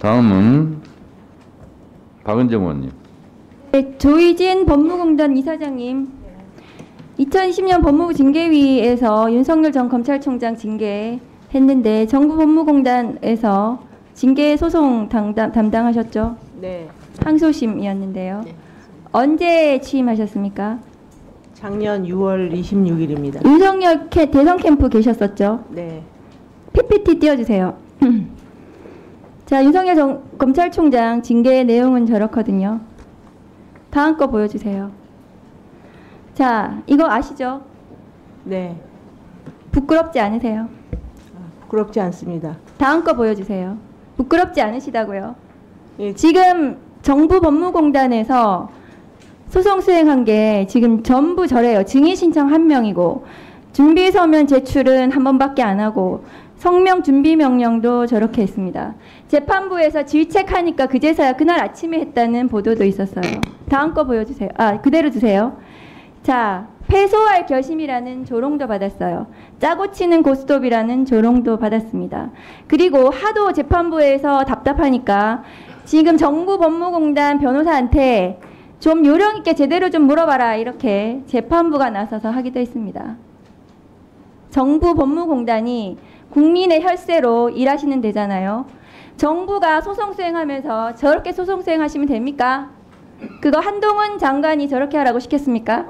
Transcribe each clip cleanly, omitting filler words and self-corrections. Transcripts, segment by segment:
다음은 박은정 의원님. 네, 조희진 법무공단 이사장님. 2020년 법무부 징계위에서 윤석열 전 검찰총장 징계했는데 정부 법무공단에서 징계 소송 담당하셨죠? 네. 항소심이었는데요. 네. 언제 취임하셨습니까? 작년 6월 26일입니다. 윤석열 대선 캠프 계셨었죠? 네. PPT 띄워주세요. 자, 윤석열 검찰총장 징계의 내용은 저렇거든요. 다음 거 보여주세요. 자, 이거 아시죠? 네. 부끄럽지 않으세요? 부끄럽지 않습니다. 다음 거 보여주세요. 부끄럽지 않으시다고요? 예. 지금 정부 법무공단에서 소송 수행한 게 지금 전부 저래요. 증인 신청 1명이고 준비 서면 제출은 1번밖에 안 하고 성명 준비 명령도 저렇게 했습니다. 재판부에서 질책하니까 그제서야 그날 아침에 했다는 보도도 있었어요. 다음 거 보여주세요. 아, 그대로 주세요. 자, 패소할 결심이라는 조롱도 받았어요. 짜고 치는 고스톱이라는 조롱도 받았습니다. 그리고 하도 재판부에서 답답하니까 지금 정부 법무공단 변호사한테 좀 요령 있게 제대로 좀 물어봐라 이렇게 재판부가 나서서 하기도 했습니다. 정부 법무공단이 국민의 혈세로 일하시는 데잖아요. 정부가 소송 수행하면서 저렇게 소송 수행하시면 됩니까? 그거 한동훈 장관이 저렇게 하라고 시켰습니까?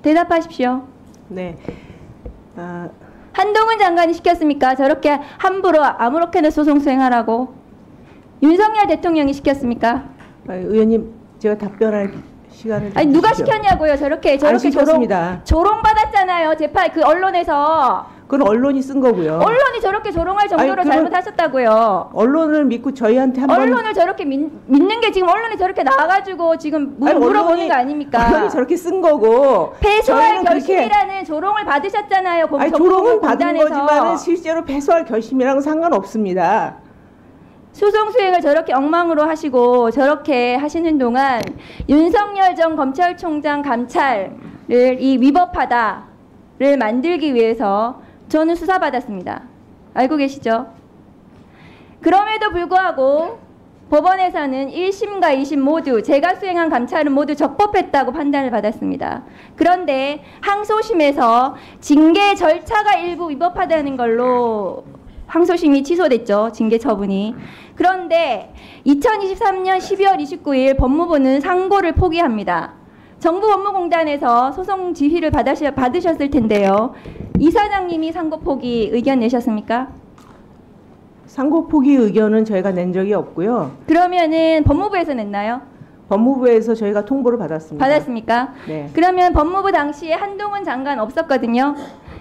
대답하십시오. 네. 한동훈 장관이 시켰습니까? 저렇게 함부로 아무렇게나 소송 수행하라고. 윤석열 대통령이 시켰습니까? 의원님, 제가 답변할 시간을 아니 누가 주십시오. 시켰냐고요. 저렇게 조롱 받았잖아요. 재판 그 언론에서. 그건 언론이 쓴 거고요. 언론이 저렇게 조롱할 정도로 잘못하셨다고요. 언론을 믿고 저희한테 한번 언론을 저렇게 믿는 게 지금 언론이 저렇게 나와가지고 지금 물어보는 거 아닙니까? 언론이 저렇게 쓴 거고 패소할 결심이라는 조롱을 받으셨잖아요. 조롱은 받은 거지만 실제로 패소할 결심이랑은 상관없습니다. 소송 수행을 저렇게 엉망으로 하시고 저렇게 하시는 동안 윤석열 전 검찰총장 감찰을 이 위법하다를 만들기 위해서 저는 수사받았습니다. 알고 계시죠? 그럼에도 불구하고 법원에서는 1심과 2심 모두 제가 수행한 감찰은 모두 적법했다고 판단을 받았습니다. 그런데 항소심에서 징계 절차가 일부 위법하다는 걸로 항소심이 취소됐죠. 징계 처분이. 그런데 2023년 12월 29일 법무부는 상고를 포기합니다. 정부 법무공단에서 소송 지휘를 받으셨을 텐데요. 이사장님이 상고 포기 의견 내셨습니까? 상고 포기 의견은 저희가 낸 적이 없고요. 그러면은 법무부에서 냈나요? 법무부에서 저희가 통보를 받았습니다. 받았습니까? 네. 그러면 법무부 당시에 한동훈 장관 없었거든요.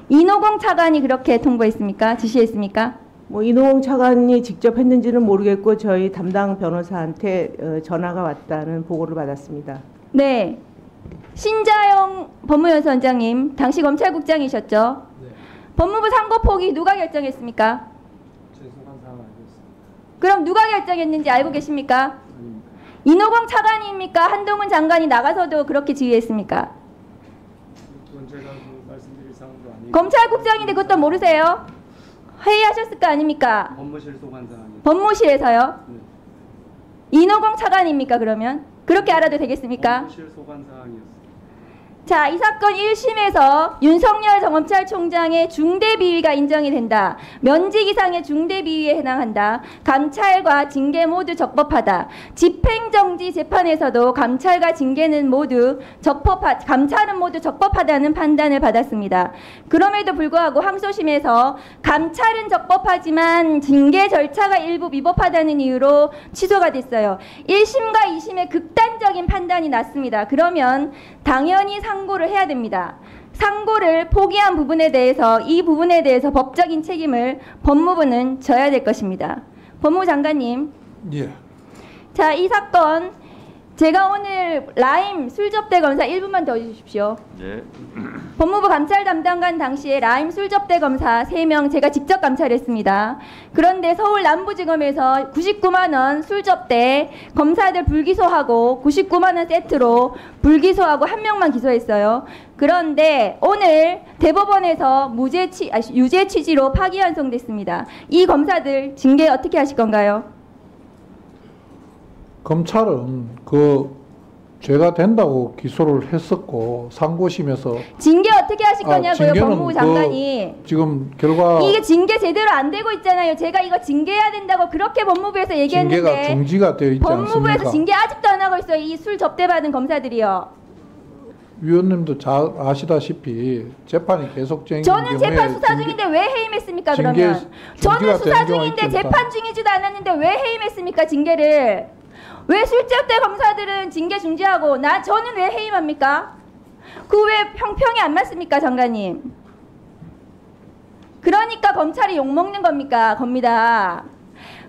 이노공 차관이 그렇게 통보했습니까? 지시했습니까? 뭐 이노공 차관이 직접 했는지는 모르겠고 저희 담당 변호사한테 전화가 왔다는 보고를 받았습니다. 네. 신자영 법무연수원장님 당시 검찰국장이셨죠? 네. 법무부 상고 포기 누가 결정했습니까? 죄송한 사항 알고 있습니다. 그럼 누가 결정했는지 알고 계십니까? 아닙니다. 이노공 차관입니까? 한동훈 장관이 나가서도 그렇게 지휘했습니까? 그건 제가 말씀드릴 사항도 아니고 검찰국장인데 그것도 모르세요? 회의하셨을 거 아닙니까? 법무실 소관 사항입니다. 법무실에서요? 네. 이노공 차관입니까 그러면? 그렇게 알아도 되겠습니까? 법무실 소관 사항이었습니다. 자, 이 사건 1심에서 윤석열 검찰총장의 중대비위가 인정이 된다. 면직 이상의 중대비위에 해당한다. 감찰과 징계 모두 적법하다. 집행정지 재판에서도 감찰과 징계는 모두 감찰은 모두 적법하다는 판단을 받았습니다. 그럼에도 불구하고 항소심에서 감찰은 적법하지만 징계 절차가 일부 위법하다는 이유로 취소가 됐어요. 1심과 2심의 극단적인 판단이 났습니다. 그러면 당연히 상고를 해야 됩니다. 상고를 포기한 부분에 대해서 이 부분에 대해서 법적인 책임을 법무부는 져야 될 것입니다. 법무부 장관님. 예. 자, 이 사건 제가 오늘 라임 술접대 검사 1분만 더 주십시오. 네. 법무부 감찰 담당관 당시에 라임 술접대 검사 3명 제가 직접 감찰했습니다. 그런데 서울 남부지검에서 99만 원 술접대 검사들 불기소하고 99만 원 세트로 불기소하고 1명만 기소했어요. 그런데 오늘 대법원에서 유죄 취지로 파기환송됐습니다. 이 검사들 징계 어떻게 하실 건가요? 검찰은 그 죄가 된다고 기소를 했었고 상고심에서 징계 어떻게 하실 거냐고요, 징계는 법무부 장관이. 지금 결과 이게 징계 제대로 안 되고 있잖아요. 제가 이거 징계해야 된다고 그렇게 법무부에서 징계가 얘기했는데 중지가 되어 있지 법무부에서 않습니까? 징계 아직도 안 하고 있어요. 이 술 접대받은 검사들이요. 위원님도 잘 아시다시피 재판이 계속 진행된 저는 재판 경우에 수사 중인데 왜 해임했습니까? 징계- 그러면 저는 징계가 수사 되는 경우가 중인데 있지 않다. 재판 중이지도 않았는데 왜 해임했습니까? 징계를 왜 술접대 검사들은 징계 중지하고 저는 왜 해임합니까? 그 왜 형평이 안 맞습니까, 장관님? 그러니까 검찰이 욕먹는 겁니다.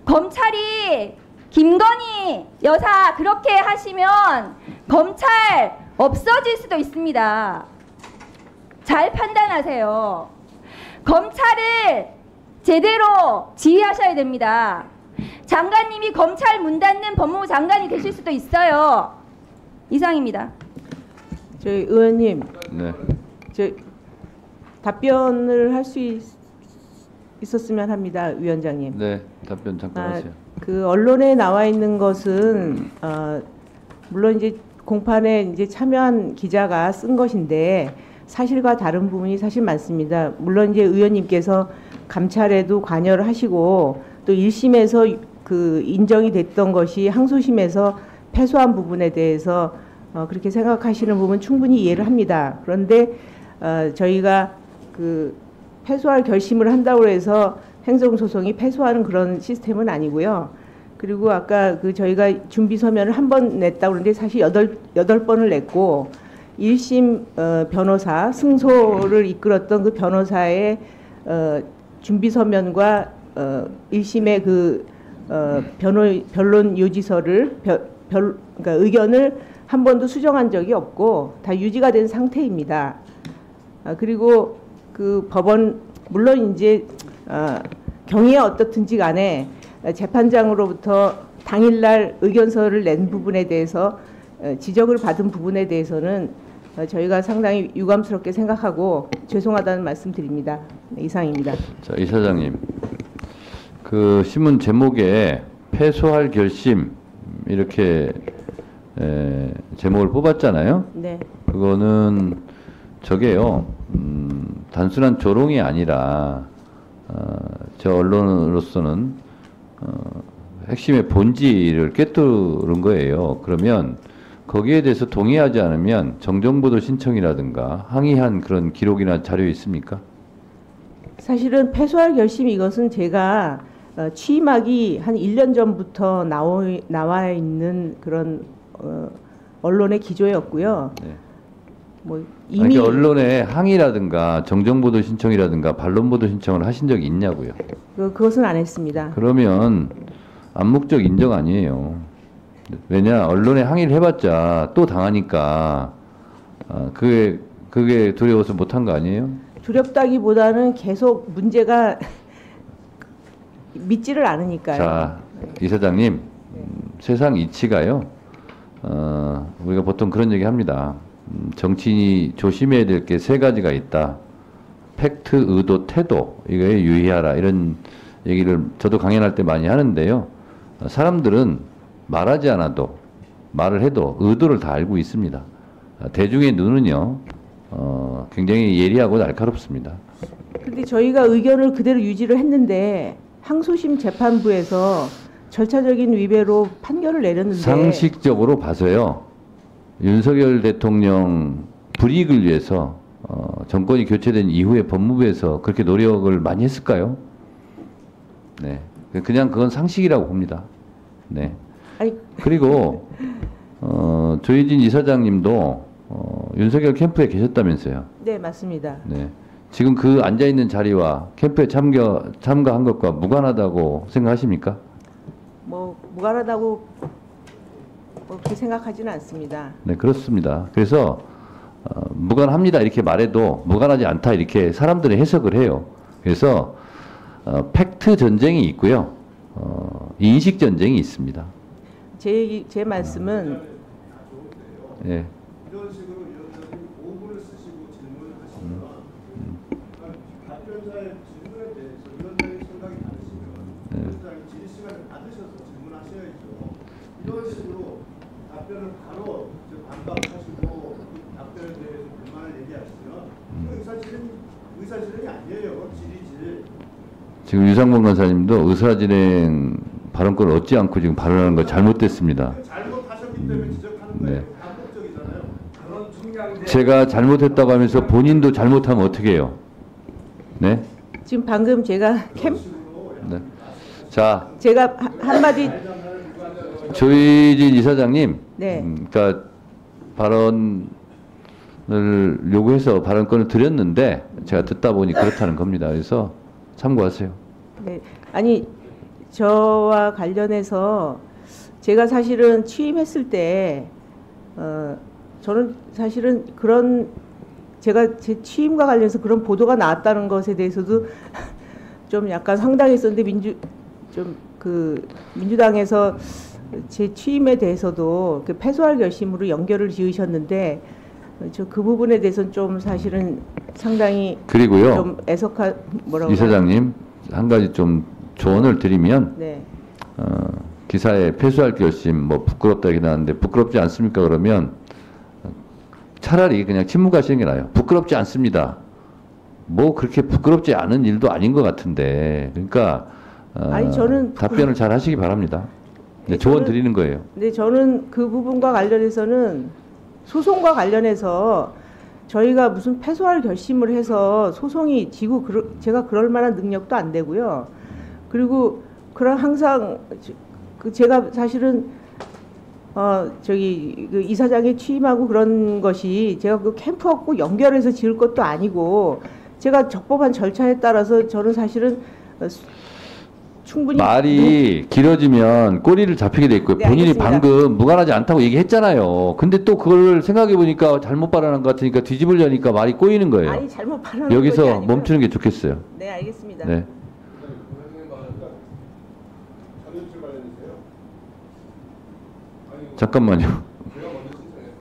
검찰이 김건희 여사 그렇게 하시면 검찰 없어질 수도 있습니다. 잘 판단하세요. 검찰을 제대로 지휘하셔야 됩니다. 장관님이 검찰 문 닫는 법무부 장관이 되실 수도 있어요. 이상입니다. 저희 의원님, 네. 저 답변을 할 수 있었으면 합니다, 위원장님. 네. 답변 잠깐 하세요. 그 언론에 나와 있는 것은 물론 이제 공판에 이제 참여한 기자가 쓴 것인데 사실과 다른 부분이 사실 많습니다. 물론 이제 의원님께서 감찰에도 관여를 하시고 또 1심에서 그 인정이 됐던 것이 항소심에서 패소한 부분에 대해서 그렇게 생각하시는 부분 충분히 이해를 합니다. 그런데 저희가 그 패소할 결심을 한다고 해서 행정소송이 패소하는 그런 시스템은 아니고요. 그리고 아까 그 저희가 준비 서면을 한 번 냈다고 그러는데 사실 여덟 번을 냈고 1심 변호사 승소를 이끌었던 그 변호사의 준비 서면과 1심의 그 변론 요지서를 그러니까 의견을 한 번도 수정한 적이 없고 다 유지가 된 상태입니다. 그리고 그 법원 물론 이제 경위가 어떻든지 간에 재판장으로부터 당일날 의견서를 낸 부분에 대해서 지적을 받은 부분에 대해서는 저희가 상당히 유감스럽게 생각하고 죄송하다는 말씀드립니다. 네, 이상입니다. 자, 이사장님. 그 신문 제목에 패소할 결심 이렇게 제목을 뽑았잖아요. 네. 그거는 저게요. 단순한 조롱이 아니라 저 언론으로서는 핵심의 본질을 꿰뚫은 거예요. 그러면 거기에 대해서 동의하지 않으면 정정보도 신청이라든가 항의한 그런 기록이나 자료 있습니까? 사실은 패소할 결심 이것은 제가 취임하기 한 1년 전부터 나와 있는 그런 언론의 기조였고요. 네. 뭐 이미 그러니까 언론에 항의라든가 정정보도 신청이라든가 반론보도 신청을 하신 적이 있냐고요. 그것은 안 했습니다. 그러면 암묵적 인정 아니에요. 왜냐 언론에 항의를 해봤자 또 당하니까 그게 두려워서 못한 거 아니에요? 두렵다기보다는 계속 문제가 믿지를 않으니까요. 자, 이사장님, 세상 이치가요. 우리가 보통 그런 얘기 합니다. 정치인이 조심해야 될 게 세 가지가 있다. 팩트, 의도, 태도. 이거에 유의하라. 이런 얘기를 저도 강연할 때 많이 하는데요. 사람들은 말하지 않아도 말을 해도 의도를 다 알고 있습니다. 대중의 눈은요. 굉장히 예리하고 날카롭습니다. 그런데 저희가 의견을 그대로 유지를 했는데 항소심 재판부에서 절차적인 위배로 판결을 내렸는데 상식적으로 봐서요. 윤석열 대통령 불이익을 위해서 정권이 교체된 이후에 법무부에서 그렇게 노력을 많이 했을까요? 네, 그냥 그건 상식이라고 봅니다. 네. 아니, 그리고 조희진 이사장님도 윤석열 캠프에 계셨다면서요? 네, 맞습니다. 네. 지금 그 앉아 있는 자리와 캠프에 참가한 것과 무관하다고 생각하십니까? 뭐 무관하다고 그렇게 생각하지는 않습니다. 네, 그렇습니다. 그래서 무관합니다 이렇게 말해도 무관하지 않다 이렇게 사람들이 해석을 해요. 그래서 팩트 전쟁이 있고요, 인식 전쟁이 있습니다. 제 말씀은 예. 이런 식으로 위원장님 5분을 쓰시고 질의 시간을 받으셔서 질문하셔야죠. 이런 식으로 답변을 바로 반박하시고 그 답변에 대해서 불만을 얘기하시면 의사진행이 아니에요. 질의질. 지금 유상범 간사님도 의사진행 발언권을 얻지 않고 지금 발언하는 거 잘못됐습니다. 잘못하셨기 때문에 지적하는 거예요. 네. 반복적이잖아요. 그런 중요한 제가 잘못했다고 하면서 본인도 잘못하면 어떻게 해요? 네? 지금 방금 제가 네. 자, 제가 한마디 조희진 이사장님, 네. 그러니까 발언을 요구해서 발언권을 드렸는데 제가 듣다 보니 그렇다는 겁니다. 그래서 참고하세요. 네. 아니 저와 관련해서 제가 사실은 취임했을 때 저는 사실은 그런 제가 제 취임과 관련해서 그런 보도가 나왔다는 것에 대해서도 좀 약간 황당했었는데 민주당에서 제 취임에 대해서도 그 패소할 결심으로 연결을 지으셨는데 저 그 부분에 대해서는 좀 사실은 상당히 그리고요. 좀 애석한 뭐라고 이사장님 한 가지 좀 조언을 드리면 네. 기사에 패소할 결심 뭐 부끄럽다 이렇게 나왔는데 부끄럽지 않습니까? 그러면 차라리 그냥 침묵하시는 게 나아요. 부끄럽지 않습니다. 뭐 그렇게 부끄럽지 않은 일도 아닌 것 같은데 그러니까 아니, 저는 답변을 잘 하시기 바랍니다. 네, 네, 조언 저는- 드리는 거예요. 근데 저는 그 부분과 관련해서는 소송과 관련해서 저희가 무슨 패소할 결심을 해서 소송이 지고 제가 그럴 만한 능력도 안 되고요. 그리고 그런 항상 제가 사실은 그 이사장에 취임하고 그런 것이 제가 그 캠프하고 꼭 연결해서 지을 것도 아니고 제가 적법한 절차에 따라서 저는 사실은 충분히 말이 길어지면 꼬리를 잡히게 돼 있고요. 네, 본인이 알겠습니다. 방금 무관하지 않다고 얘기했잖아요. 근데 또 그걸 생각해 보니까 잘못 발언한 것 같으니까 뒤집으려니까 말이 꼬이는 거예요. 아니 잘못 발언한 것이 여기서 아니고요. 멈추는 게 좋겠어요. 네, 알겠습니다. 네. 자료실 관련해서요. 잠깐만요. 제가 먼저 신청했어요.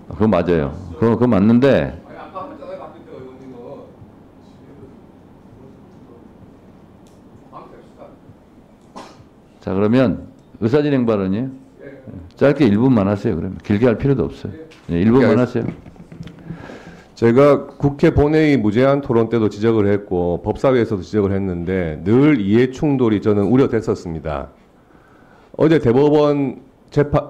그건 맞아요. 그건 맞는데 아니 아까 했잖아요. 바뀔 때가 의원님은 자 그러면 의사진행 발언이에요. 짧게 1분만 하세요. 그러면 길게 할 필요도 없어요. 네, 1분만 하세요. 제가 국회 본회의 무제한 토론 때도 지적을 했고 법사위에서도 지적을 했는데 늘 이해 충돌이 저는 우려됐었습니다. 어제 대법원 재판